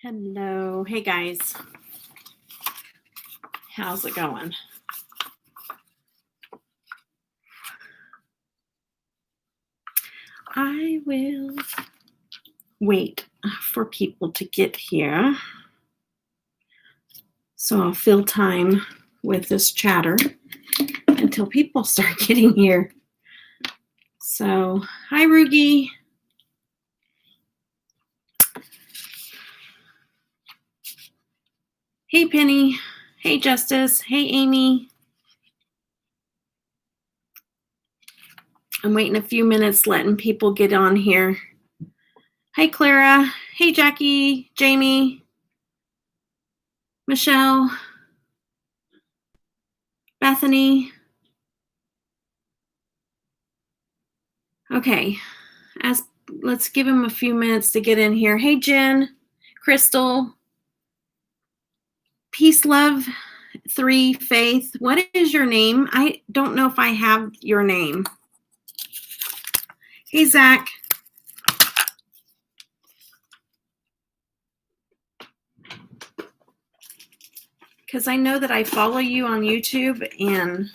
Hello. Hey guys. How's it going? I will wait for people to get here. So I'll fill time with this chatter until people start getting here. So, hi Rugi. Hey Penny. Hey Justice. Hey Amy. I'm waiting a few minutes, letting people get on here. Hi Clara. Hey Jackie. Jamie. Michelle. Bethany. Okay. Let's give him a few minutes to get in here. Hey Jen. Crystal. Peace, love, 3, Faith. What is your name? I don't know if I have your name. Hey, Zach. Because I know that I follow you on YouTube, and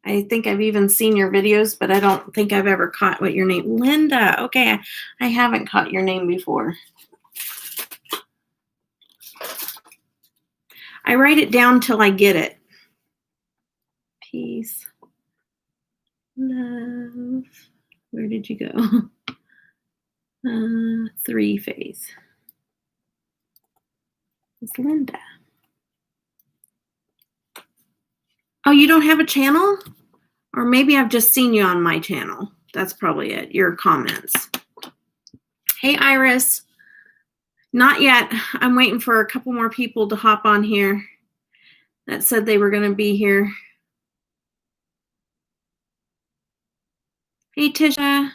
I think I've even seen your videos, but I don't think I've ever caught what your name. Linda. Okay, I haven't caught your name before. I write it down till I get it. Peace. Love. Where did you go? 3, Faith. It's Linda. Oh, you don't have a channel? Or maybe I've just seen you on my channel. That's probably it. Your comments. Hey, Iris. Not yet. I'm waiting for a couple more people to hop on here that said they were going to be here. Hey, Tisha.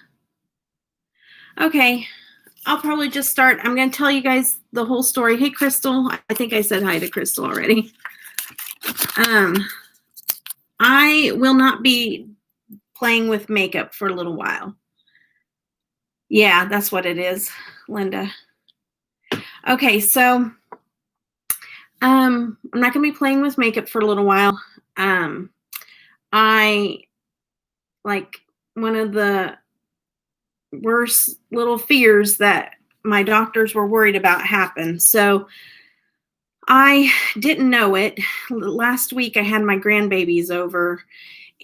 Okay. I'll probably just start. I'm going to tell you guys the whole story. Hey, Crystal. I think I said hi to Crystal already. I will not be playing with makeup for a little while. Yeah, that's what it is, Linda. Okay, so I'm not going to be playing with makeup for a little while. One of the worst little fears that my doctors were worried about happened. So I didn't know it. Last week I had my grandbabies over,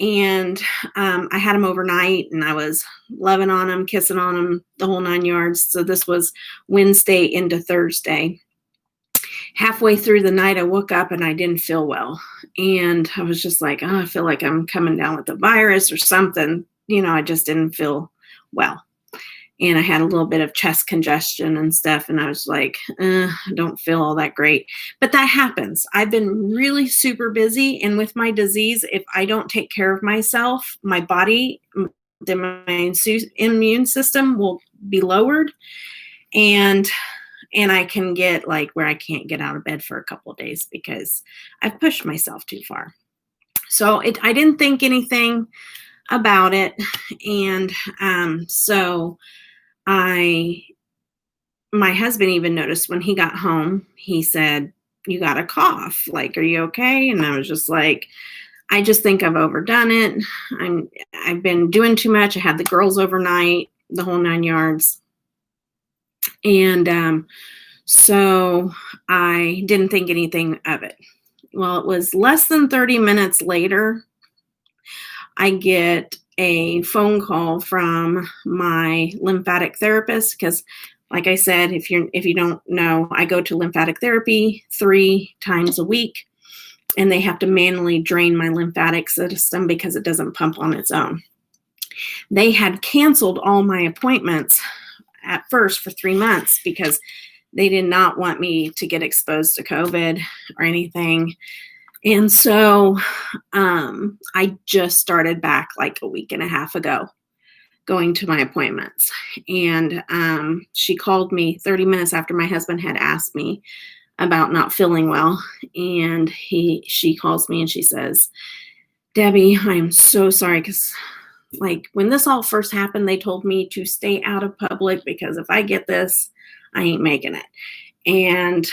and I had them overnight, and I was loving on them, kissing on them, the whole 9 yards. So this was Wednesday into Thursday. Halfway through the night, I woke up and I didn't feel well. And I was just like, oh, I feel like I'm coming down with the virus or something. You know, I just didn't feel well. And I had a little bit of chest congestion and stuff. And I was like, I don't feel all that great. But that happens. I've been really super busy. And with my disease, if I don't take care of myself, my body, my immune system will be lowered. And I can get like where I can't get out of bed for a couple of days because I've pushed myself too far. So I didn't think anything about it. And so my husband even noticed when he got home, he said, you got a cough. Like, are you okay? And I was just like, I just think I've overdone it. I've been doing too much. I had the girls overnight, the whole 9 yards. And so I didn't think anything of it. Well, it was less than 30 minutes later, I get a phone call from my lymphatic therapist because, like I said, if you don't know, I go to lymphatic therapy 3 times a week, and they have to manually drain my lymphatic system because it doesn't pump on its own. They had canceled all my appointments at first for 3 months because they did not want me to get exposed to COVID or anything. And so I just started back like a week and a half ago going to my appointments. And she called me 30 minutes after my husband had asked me about not feeling well. And she calls me and she says, Debbie, I'm so sorry because like when this all first happened, they told me to stay out of public because if I get this, I ain't making it. And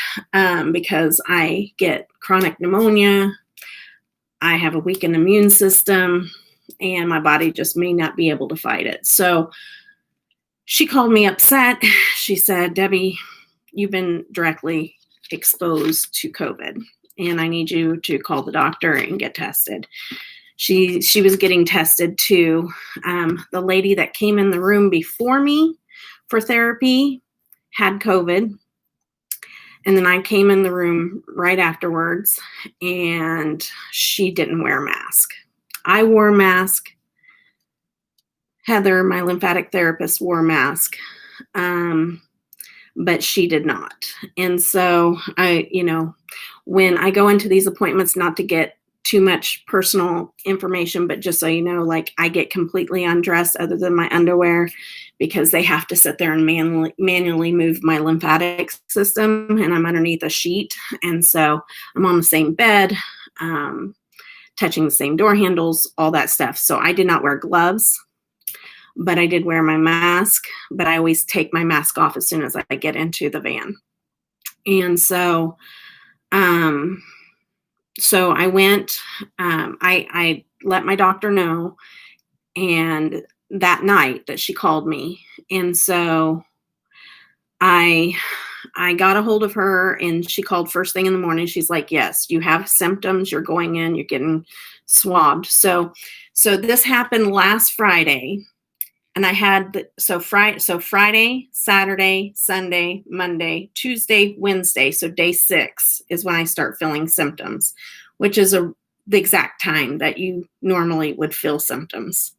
because I get chronic pneumonia, I have a weakened immune system, and my body just may not be able to fight it. So she called me upset. She said, Debbie, you've been directly exposed to COVID, and I need you to call the doctor and get tested. She was getting tested too. The lady that came in the room before me for therapy had COVID. And then I came in the room right afterwards, and she didn't wear a mask. I wore a mask. Heather, my lymphatic therapist, wore a mask, but she did not. And so when I go into these appointments, not to get too much personal information, but just so you know, like, I get completely undressed other than my underwear, because they have to sit there and manually move my lymphatic system, and I'm underneath a sheet. And so I'm on the same bed, touching the same door handles, all that stuff. So I did not wear gloves, but I did wear my mask, but I always take my mask off as soon as I get into the van. And so, so I went, I let my doctor know, and that night that she called me. And so I got a hold of her, and she called first thing in the morning. She's like, yes, you have symptoms. You're going in, you're getting swabbed. So this happened last Friday. And I had, Friday, Saturday, Sunday, Monday, Tuesday, Wednesday. So day 6 is when I start feeling symptoms, which is the exact time that you normally would feel symptoms.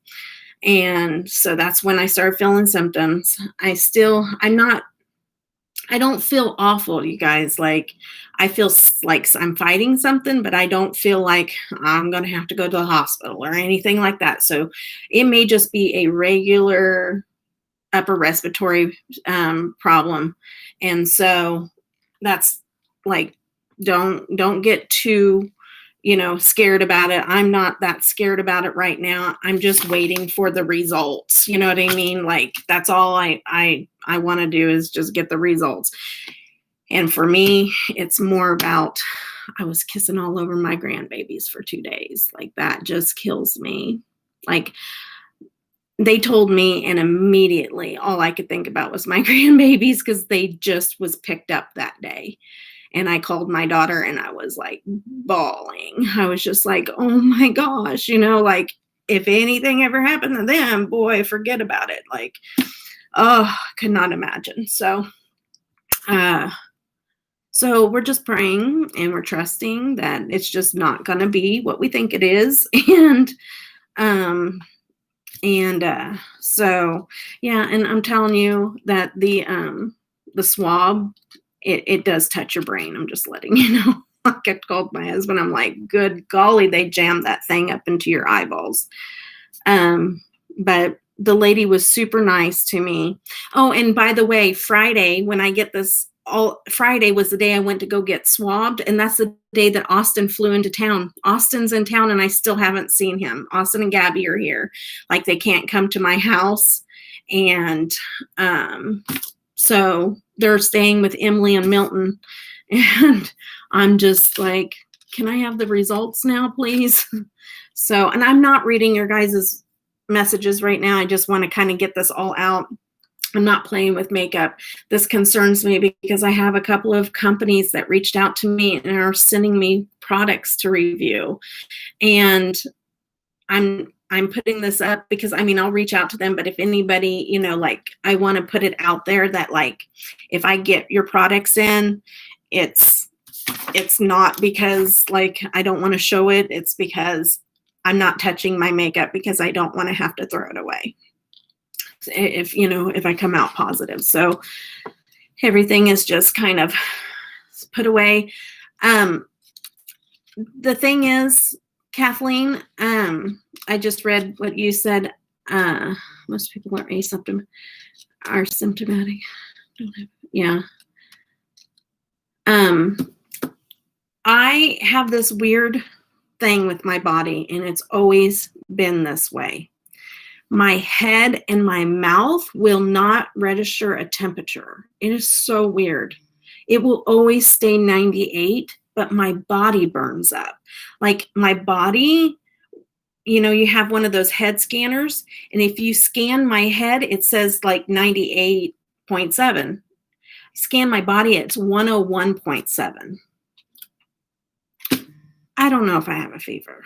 And so that's when I started feeling symptoms. I don't feel awful, you guys. Like, I feel like I'm fighting something, but I don't feel like I'm going to have to go to the hospital or anything like that. So it may just be a regular upper respiratory problem. And so that's like, don't get too, scared about it. I'm not that scared about it right now. I'm just waiting for the results. You know what I mean? Like, that's all I want to do is just get the results. And for me, it's more about, I was kissing all over my grandbabies for 2 days. Like, that just kills me. Like, they told me, and immediately all I could think about was my grandbabies, because they just was picked up that day. And I called my daughter, and I was like bawling. I was just like, oh my gosh, like, if anything ever happened to them, boy, forget about it. Like, oh, could not imagine. So we're just praying, and we're trusting that it's just not going to be what we think it is. So, yeah, and I'm telling you that the swab, it does touch your brain. I'm just letting you know. Like, I called my husband, I'm like, good golly, they jammed that thing up into your eyeballs. But the lady was super nice to me. Oh, and by the way, Friday, when I get this, Friday was the day I went to go get swabbed, and that's the day that Austin flew into town. Austin's in town, and I still haven't seen him. Austin and Gabby are here. Like, they can't come to my house, and so they're staying with Emily and Milton, and I'm just like, can I have the results now, please? So, and I'm not reading your guys' messages right now. I just want to kind of get this all out. I'm not playing with makeup. This concerns me because I have a couple of companies that reached out to me and are sending me products to review. And I'm putting this up because, I'll reach out to them, but if anybody, like, I want to put it out there that, like, if I get your products in, it's not because, like, I don't want to show it. It's because I'm not touching my makeup, because I don't want to have to throw it away if I come out positive. So everything is just kind of put away. The thing is, Kathleen, I just read what you said. Most people are symptomatic. Yeah. I have this weird thing with my body, and it's always been this way. My head and my mouth will not register a temperature. It is so weird. it will always stay 98, but my body burns up. Like my body, you have one of those head scanners, and if you scan my head, it says like 98.7. Scan my body, it's 101.7. I don't know if I have a fever.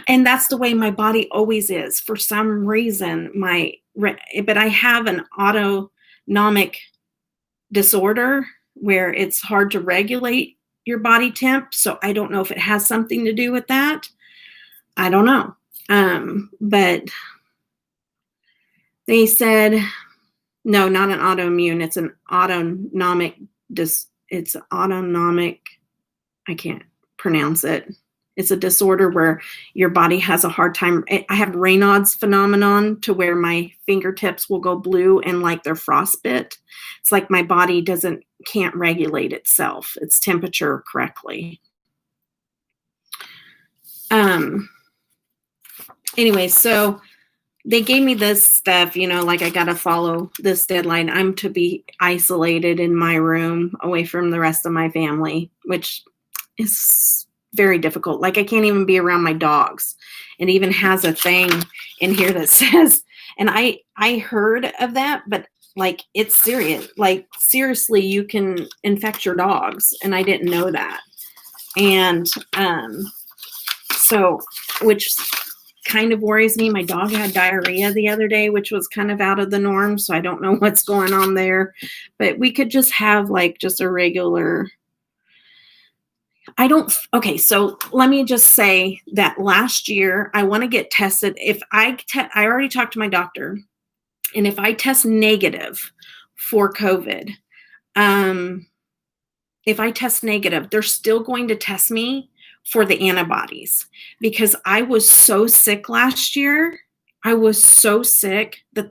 And that's the way my body always is. For some reason, but I have an autonomic disorder where it's hard to regulate your body temp. So I don't know if it has something to do with that. I don't know. But they said, no, not an autoimmune. It's an autonomic, it's autonomic, I can't pronounce it. It's a disorder where your body has a hard time. I have Raynaud's phenomenon, to where my fingertips will go blue and like they're frostbit. It's like my body can't regulate itself, its temperature correctly. Anyway, so they gave me this stuff, like I got to follow this deadline. I'm to be isolated in my room away from the rest of my family, which is very difficult. Like I can't even be around my dogs. It even has a thing in here that says, and I heard of that, but like it's serious. Like seriously, you can infect your dogs, and I didn't know that. And so, which kind of worries me. My dog had diarrhea the other day, which was kind of out of the norm. So I don't know what's going on there, but we could just have like just a regular. Okay, so let me just say that last year I want to get tested. If I already talked to my doctor, and if I test negative for COVID, if I test negative, they're still going to test me for the antibodies, because I was so sick last year. I was so sick that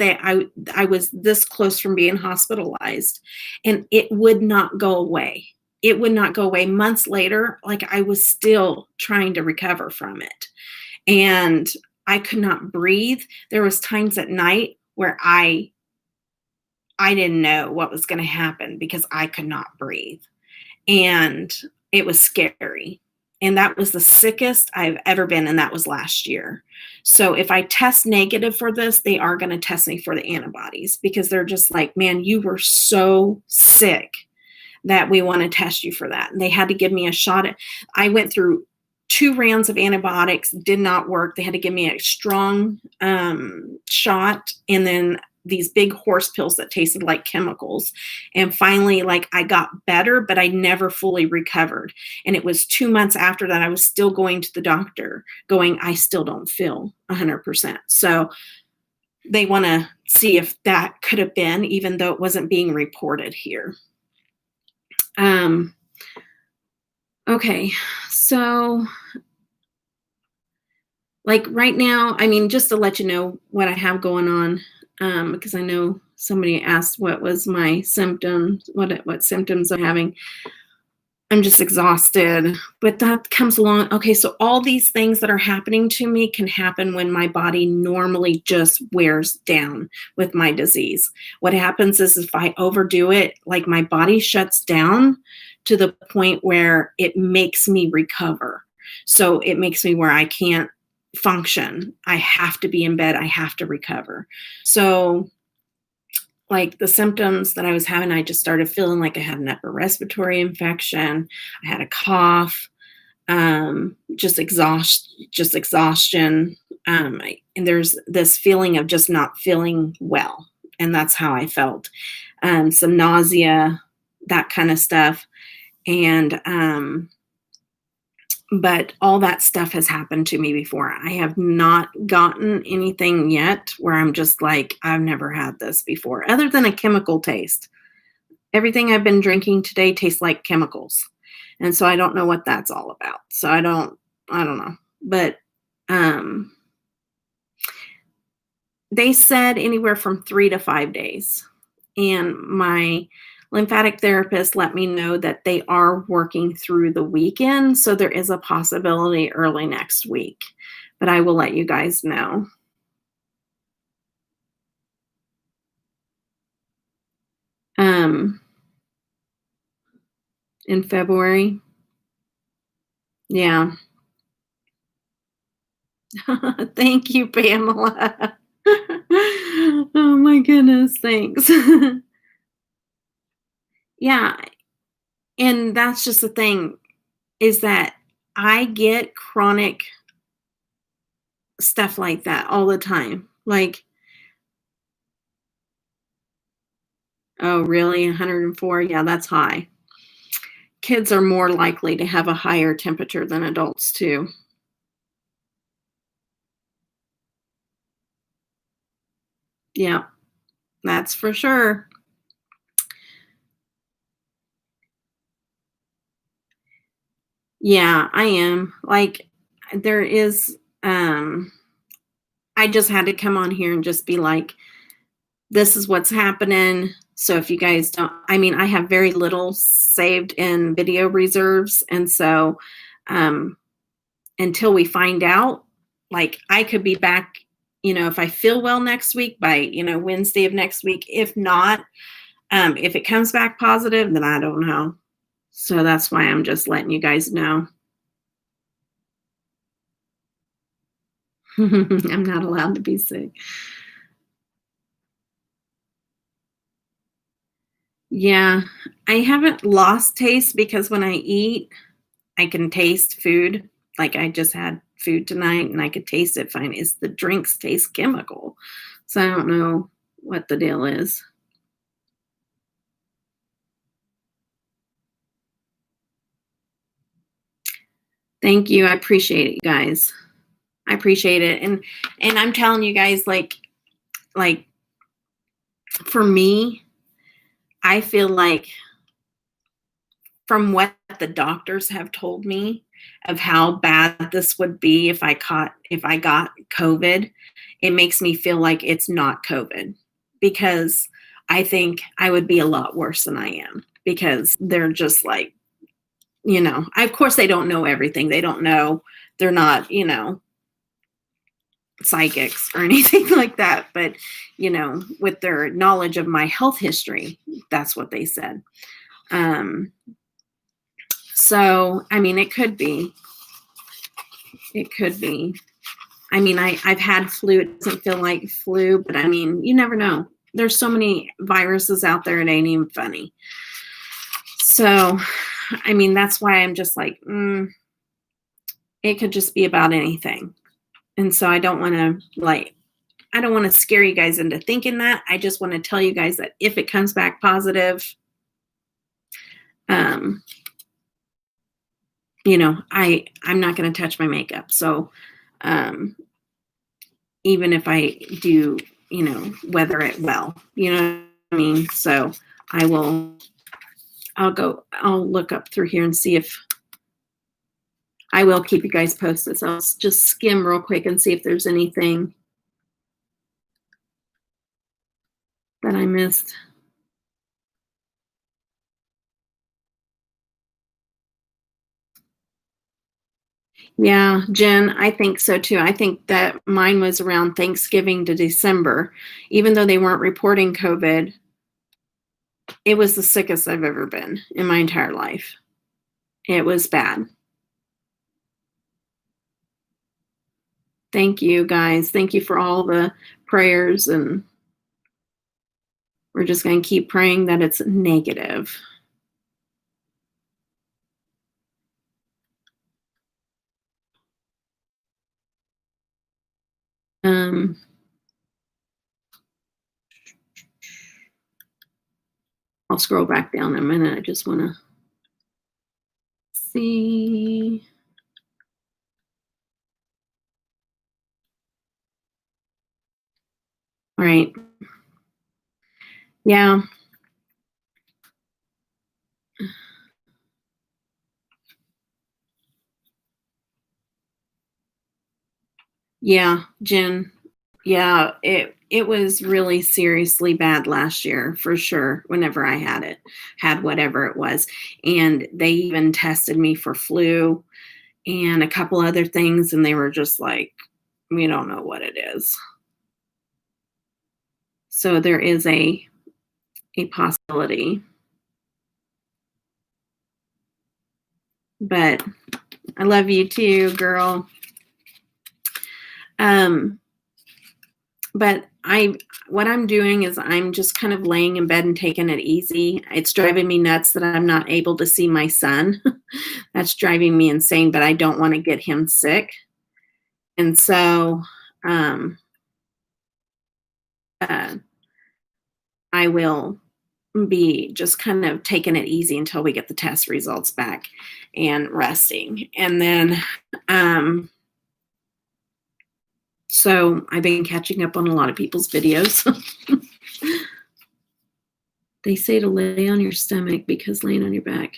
I was this close from being hospitalized, and it would not go away. It would not go away. Months later, like I was still trying to recover from it, and I could not breathe. There was times at night where I didn't know what was going to happen because I could not breathe, and it was scary. And that was the sickest I've ever been, and that was last year. So if I test negative for this, they are going to test me for the antibodies, because they're just like, man, you were so sick that we want to test you for that. And they had to give me a shot. I went through 2 rounds of antibiotics, did not work. They had to give me a strong shot, and then these big horse pills that tasted like chemicals. And finally, like I got better, but I never fully recovered. And it was 2 months after that, I was still going to the doctor going, I still don't feel 100%. So they want to see if that could have been, even though it wasn't being reported here. Okay, so like right now, I mean, just to let you know what I have going on, because I know somebody asked what was my symptoms, what symptoms I'm having. I'm just exhausted, but that comes along. Okay, so all these things that are happening to me can happen when my body normally just wears down with my disease. What happens is if I overdo it, like my body shuts down to the point where it makes me recover. So it makes me where I can't function. I have to be in bed. I have to recover. So like the symptoms that I was having, I just started feeling like I had an upper respiratory infection. I had a cough, just exhaustion. And there's this feeling of just not feeling well. And that's how I felt. Some nausea, that kind of stuff. And, but all that stuff has happened to me before. I have not gotten anything yet where I'm just like, I've never had this before, other than a chemical taste. Everything I've been drinking today tastes like chemicals. And so I don't know what that's all about. So I don't know. But they said anywhere from 3 to 5 days. And my lymphatic therapist let me know that they are working through the weekend. So there is a possibility early next week, but I will let you guys know. in February. Yeah. Thank you, Pamela. Oh my goodness, thanks. Yeah, and that's just the thing is that I get chronic stuff like that all the time. Like, oh, really? 104? Yeah, that's high. Kids are more likely to have a higher temperature than adults, too. Yeah, that's for sure. Yeah, I am. Like, there is, I just had to come on here and just be like, this is what's happening. So if you guys don't, I mean, I have very little saved in video reserves. And so, um, until we find out, like I could be back, if I feel well next week by, Wednesday of next week. If not, if it comes back positive, then I don't know. So that's why I'm just letting you guys know. I'm not allowed to be sick. Yeah, I haven't lost taste because when I eat, I can taste food. Like I just had food tonight and I could taste it fine. It's the drinks taste chemical. So I don't know what the deal is. Thank you. I appreciate it, you guys. I appreciate it. And I'm telling you guys like for me, I feel like from what the doctors have told me of how bad this would be if I got COVID, it makes me feel like it's not COVID because I think I would be a lot worse than I am because they're just like, of course they don't know everything. They don't know, they're not, psychics or anything like that, but with their knowledge of my health history, that's what they said. So, I mean, it could be. It could be. I mean, I've had flu. It doesn't feel like flu, but I mean, you never know. There's so many viruses out there, it ain't even funny. So, I mean, that's why I'm just like, it could just be about anything. And so I don't want to, I don't want to scare you guys into thinking that. I just want to tell you guys that if it comes back positive, um, I'm not going to touch my makeup. So, um, even if I do, weather it well, you know what I mean? So I will, I'll look up through here and see if I will keep you guys posted. So I'll just skim real quick and see if there's anything that I missed. Yeah, Jen, I think so too. I think that mine was around Thanksgiving to December. Even though they weren't reporting COVID, it was the sickest I've ever been in my entire life. It was bad. Thank you guys. Thank you for all the prayers, and we're just going to keep praying that it's negative. Um, I'll scroll back down in a minute. I just want to see. All right. Yeah. Yeah, Jen. Yeah, it was really seriously bad last year for sure. Whenever I had whatever it was, and they even tested me for flu and a couple other things, and they were just like, we don't know what it is. So there is a possibility. But I love you too, girl. But what I'm doing is I'm just kind of laying in bed and taking it easy. It's driving me nuts that I'm not able to see my son. That's driving me insane, but I don't want to get him sick. And so uh, I will be just kind of taking it easy until we get the test results back and resting. And then, so I've been catching up on a lot of people's videos. They say to lay on your stomach because laying on your back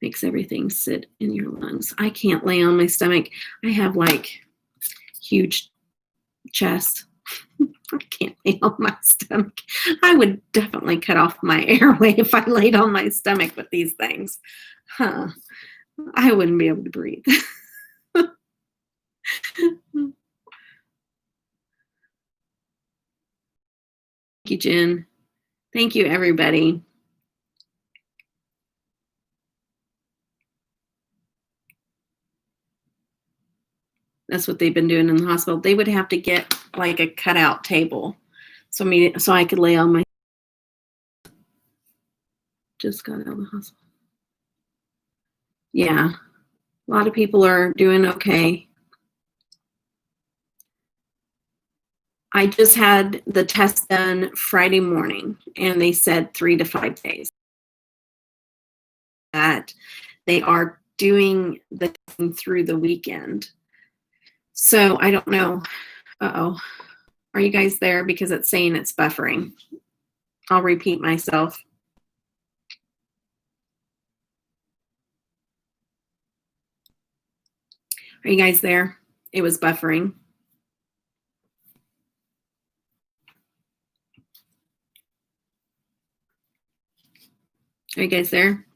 makes everything sit in your lungs. I can't lay on my stomach. I have like huge chest. I can't lay on my stomach. I would definitely cut off my airway if I laid on my stomach with these things. Huh. I wouldn't be able to breathe. Thank you, Jen. Thank you, everybody. That's what they've been doing in the hospital. They would have to get like a cutout table, so I could lay on my. Just got out of the hospital. Yeah, a lot of people are doing okay. I just had the test done Friday morning, and they said 3 to 5 days. That they are doing the thing through the weekend. So I don't know. Uh-oh. Are you guys there? Because it's saying it's buffering. I'll repeat myself. Are you guys there? It was buffering. Are you guys there?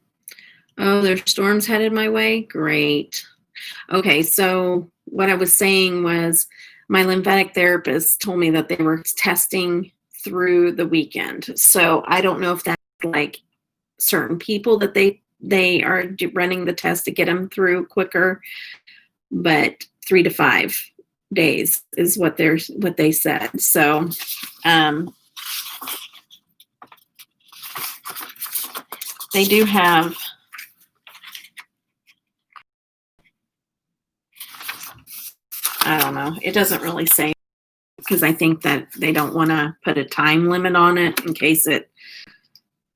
Oh, there's storms headed my way? Great. Okay, so what I was saying was my lymphatic therapist told me that they were testing through the weekend. So I don't know if that's like certain people that they are running the test to get them through quicker, but 3 to 5 days is what they said. So they do have I don't know. It doesn't really say because I think that they don't want to put a time limit on it in case it.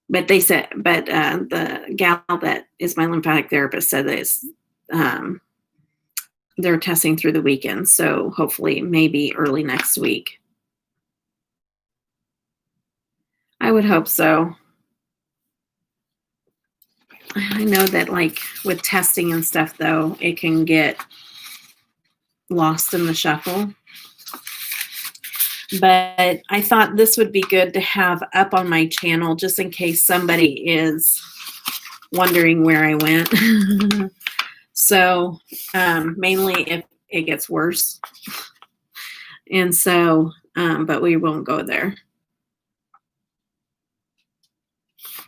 But they said, the gal that is my lymphatic therapist said that they're testing through the weekend. So hopefully maybe early next week. I would hope so. I know that like with testing and stuff though, it can get lost in the shuffle. But I thought this would be good to have up on my channel just in case somebody is wondering where I went. So mainly if it gets worse. And so, but we won't go there.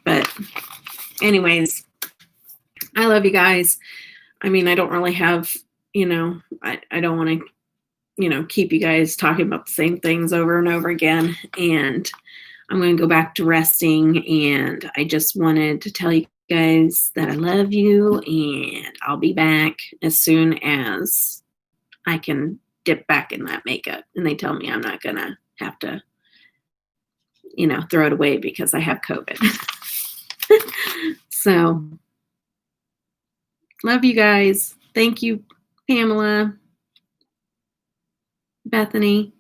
But anyways, I love you guys. I mean, I don't really have, I don't want to, keep you guys talking about the same things over and over again. And I'm going to go back to resting. And I just wanted to tell you guys that I love you. And I'll be back as soon as I can dip back in that makeup. And they tell me I'm not going to have to, throw it away because I have COVID. So, love you guys. Thank you, Pamela, Bethany.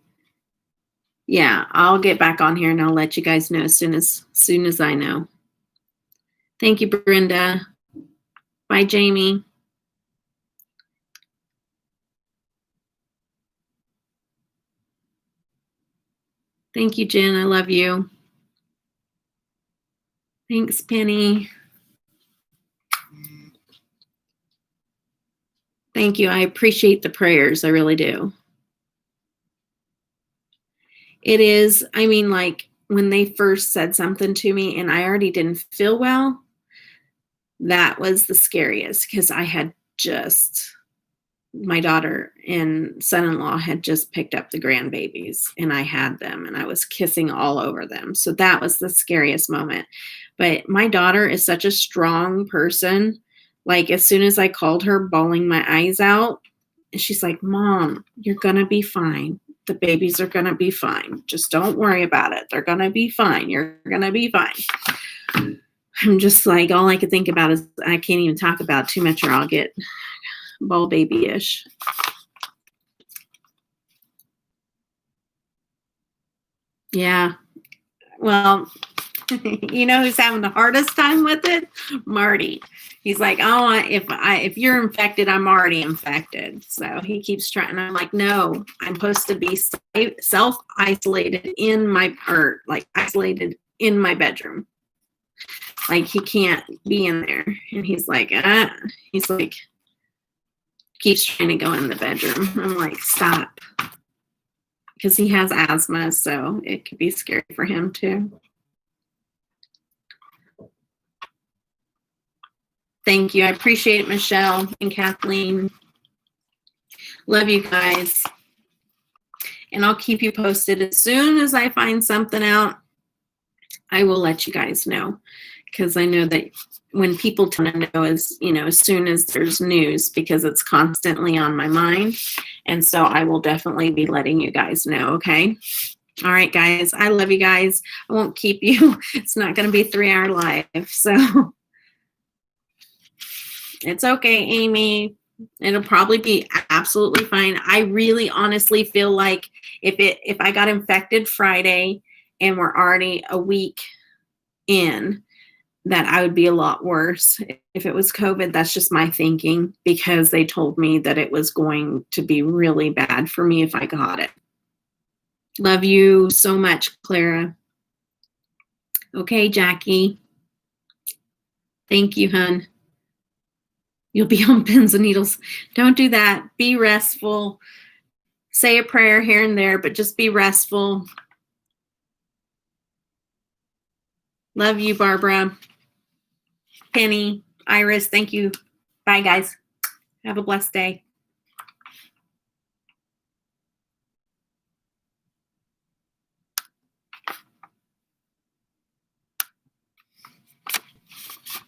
Yeah, I'll get back on here and I'll let you guys know as soon as I know. Thank you, Brenda. Bye, Jamie. Thank you, Jen. I love you. Thanks, Penny. Thank you. I appreciate the prayers. I really do. It is, I mean, like when they first said something to me and I already didn't feel well, That was the scariest because I had just, my daughter and son-in-law had just picked up the grandbabies and I had them and I was kissing all over them. So that was the scariest moment. But my daughter is such a strong person. Like as soon as I called her bawling my eyes out, and she's like, Mom, you're going to be fine. The babies are going to be fine. Just don't worry about it. They're going to be fine. You're going to be fine. I'm just like, all I could think about is I can't even talk about too much or I'll get ball baby-ish. Yeah. Well, you know who's having the hardest time with it? Marty. He's like, oh, if you're infected, I'm already infected. So he keeps trying. I'm like, no, I'm supposed to be self-isolated isolated in my bedroom. Like he can't be in there. And he's like, keeps trying to go in the bedroom. I'm like, stop. Because he has asthma, so it could be scary for him too. Thank you. I appreciate it, Michelle and Kathleen. Love you guys. And I'll keep you posted. As soon as I find something out, I will let you guys know. Because I know that when people tend to know is, as soon as there's news, because it's constantly on my mind. And so I will definitely be letting you guys know, okay? All right, guys. I love you guys. I won't keep you. It's not going to be a 3-hour live. So it's okay, Amy. It'll probably be absolutely fine. I really honestly feel like if I got infected Friday and we're already a week in, that I would be a lot worse if it was COVID. That's just my thinking because they told me that it was going to be really bad for me if I got it. Love you so much, Clara. Okay, Jackie. Thank you, hun. You'll be on pins and needles. Don't do that. Be restful. Say a prayer here and there, but just be restful. Love you, Barbara. Penny, Iris, thank you. Bye, guys. Have a blessed day.